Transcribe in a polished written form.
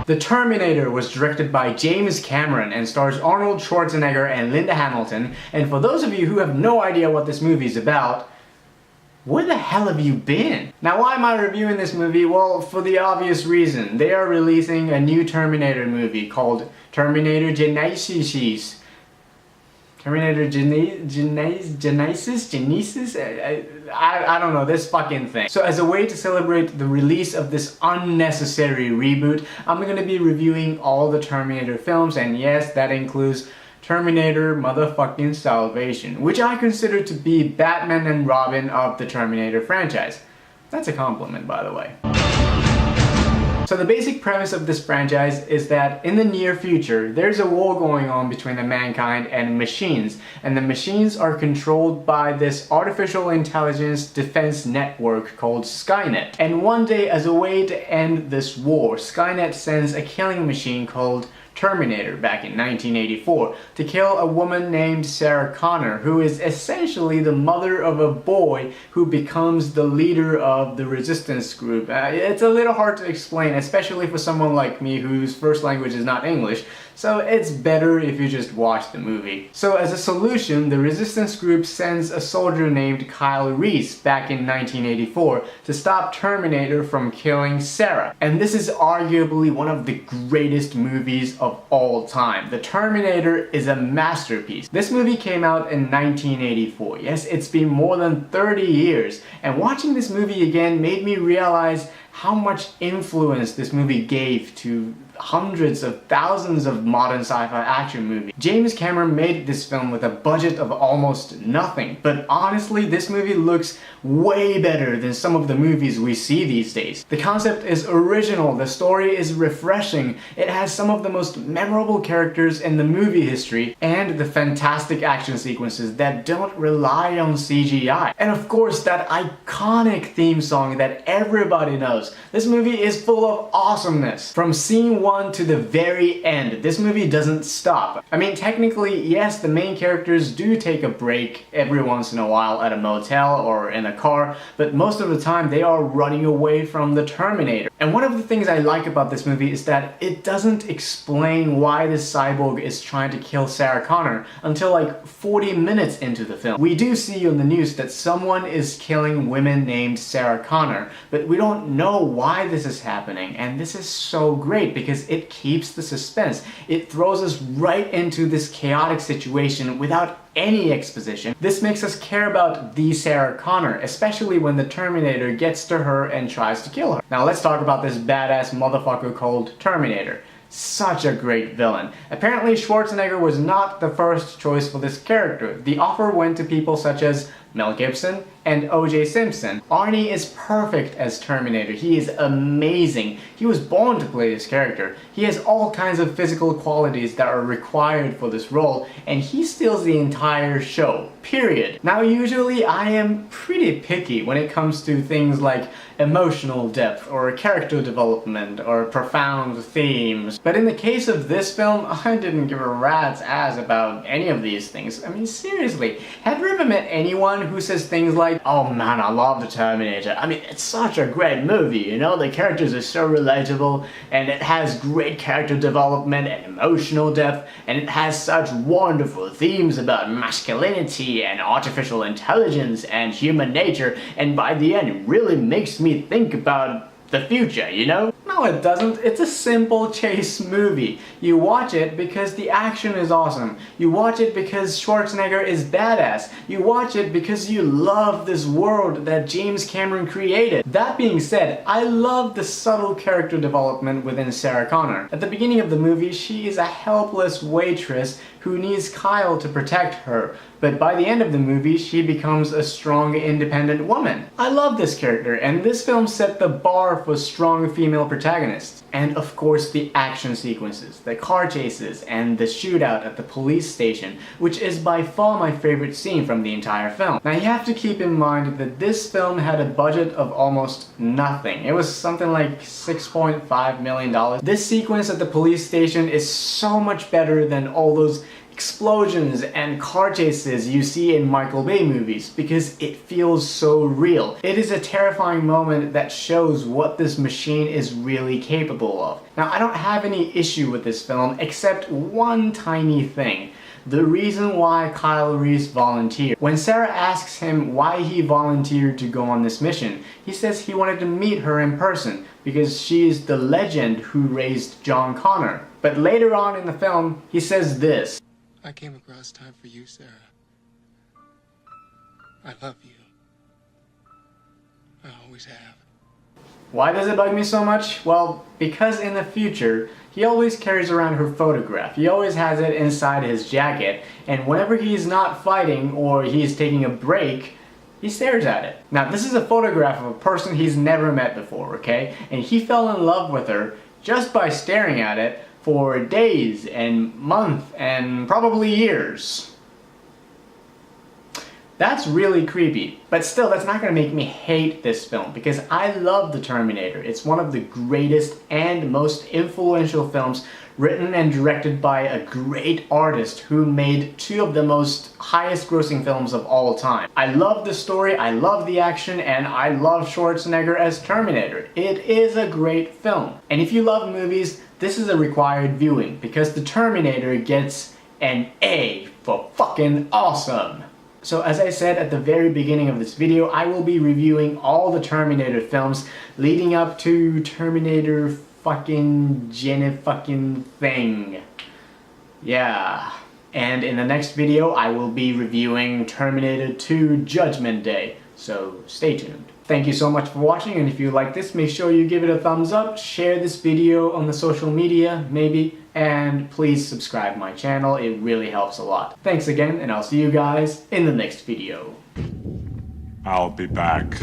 The Terminator was directed by James Cameron and stars Arnold Schwarzenegger and Linda Hamilton, and for those of you who have no idea what this movie is about, where the hell have you been? Now, why am I reviewing this movie? Well, for the obvious reason. They are releasing a new Terminator movie called Terminator Genesis. Terminator Genesis? I don't know, this fucking thing. So as a way to celebrate the release of this unnecessary reboot, I'm gonna be reviewing all the Terminator films, and yes, that includes Terminator motherfucking Salvation, which I consider to be Batman and Robin of the Terminator franchise. That's a compliment, by the way. So the basic premise of this franchise is that in the near future, there's a war going on between the mankind and machines, and the machines are controlled by this artificial intelligence defense network called Skynet. And one day, as a way to end this war, Skynet sends a killing machine called Terminator back in 1984 to kill a woman named Sarah Connor, who is essentially the mother of a boy who becomes the leader of the resistance group. It's a little hard to explain, especially for someone like me whose first language is not English, so it's better if you just watch the movie. So as a solution, the resistance group sends a soldier named Kyle Reese back in 1984 to stop Terminator from killing Sarah. And this is arguably one of the greatest movies of all time. The Terminator is a masterpiece. This movie came out in 1984. Yes, it's been more than 30 years. And watching this movie again made me realize how much influence this movie gave to hundreds of thousands of modern sci-fi action movies. James Cameron made this film with a budget of almost nothing, but honestly, this movie looks way better than some of the movies we see these days. The concept is original, the story is refreshing, it has some of the most memorable characters in the movie history, and the fantastic action sequences that don't rely on CGI. And of course, that iconic theme song that everybody knows. This movie is full of awesomeness. From scene 1 to the very end, this movie doesn't stop. I mean, technically, yes, the main characters do take a break every once in a while at a motel or in a car, but most of the time they are running away from the Terminator. And one of the things I like about this movie is that it doesn't explain why this cyborg is trying to kill Sarah Connor until like 40 minutes into the film. We do see on the news that someone is killing women named Sarah Connor, but we don't know why this is happening, and this is so great because it keeps the suspense. It throws us right into this chaotic situation without any exposition. This makes us care about the Sarah Connor, especially when the Terminator gets to her and tries to kill her. Now let's talk about this badass motherfucker called Terminator. Such a great villain. Apparently Schwarzenegger was not the first choice for this character. The offer went to people such as Mel Gibson and O.J. Simpson. Arnie is perfect as Terminator. He is amazing. He was born to play this character. He has all kinds of physical qualities that are required for this role, and he steals the entire show, period. Now usually I am pretty picky when it comes to things like emotional depth or character development or profound themes, but in the case of this film, I didn't give a rat's ass about any of these things. I mean, seriously, have you ever met anyone who says things like, "Oh man, I love the Terminator. I mean, it's such a great movie, you know, the characters are so relatable, and it has great character development and emotional depth, and it has such wonderful themes about masculinity and artificial intelligence and human nature, and by the end it really makes me think about the future, you know?" No, it doesn't. It's a simple chase movie. You watch it because the action is awesome. You watch it because Schwarzenegger is badass. You watch it because you love this world that James Cameron created. That being said, I love the subtle character development within Sarah Connor. At the beginning of the movie, she is a helpless waitress who needs Kyle to protect her. But by the end of the movie, she becomes a strong, independent woman. I love this character, and this film set the bar for strong female protagonists. And of course the action sequences, the car chases, and the shootout at the police station, which is by far my favorite scene from the entire film. Now you have to keep in mind that this film had a budget of almost nothing. It was something like $6.5 million. This sequence at the police station is so much better than all those explosions and car chases you see in Michael Bay movies because it feels so real. It is a terrifying moment that shows what this machine is really capable of. Now, I don't have any issue with this film except one tiny thing. The reason why Kyle Reese volunteered. When Sarah asks him why he volunteered to go on this mission, he says he wanted to meet her in person because she is the legend who raised John Connor. But later on in the film, he says this. I came across time for you, Sarah. I love you. I always have. Why does it bug me so much? Well, because in the future, he always carries around her photograph. He always has it inside his jacket, and whenever he's not fighting or he's taking a break, he stares at it. Now, this is a photograph of a person he's never met before, okay? And he fell in love with her just by staring at it for days and months and probably years. That's really creepy, but still that's not going to make me hate this film because I love The Terminator. It's one of the greatest and most influential films written and directed by a great artist who made two of the most highest grossing films of all time. I love the story, I love the action, and I love Schwarzenegger as Terminator. It is a great film. And if you love movies, this is a required viewing because The Terminator gets an A for fucking awesome. So as I said at the very beginning of this video, I will be reviewing all the Terminator films leading up to Terminator fucking Jenny fucking thing. Yeah. And in the next video, I will be reviewing Terminator 2 Judgment Day. So stay tuned. Thank you so much for watching, and if you like this, make sure you give it a thumbs up, share this video on the social media, maybe, and please subscribe my channel. It really helps a lot. Thanks again, and I'll see you guys in the next video. I'll be back.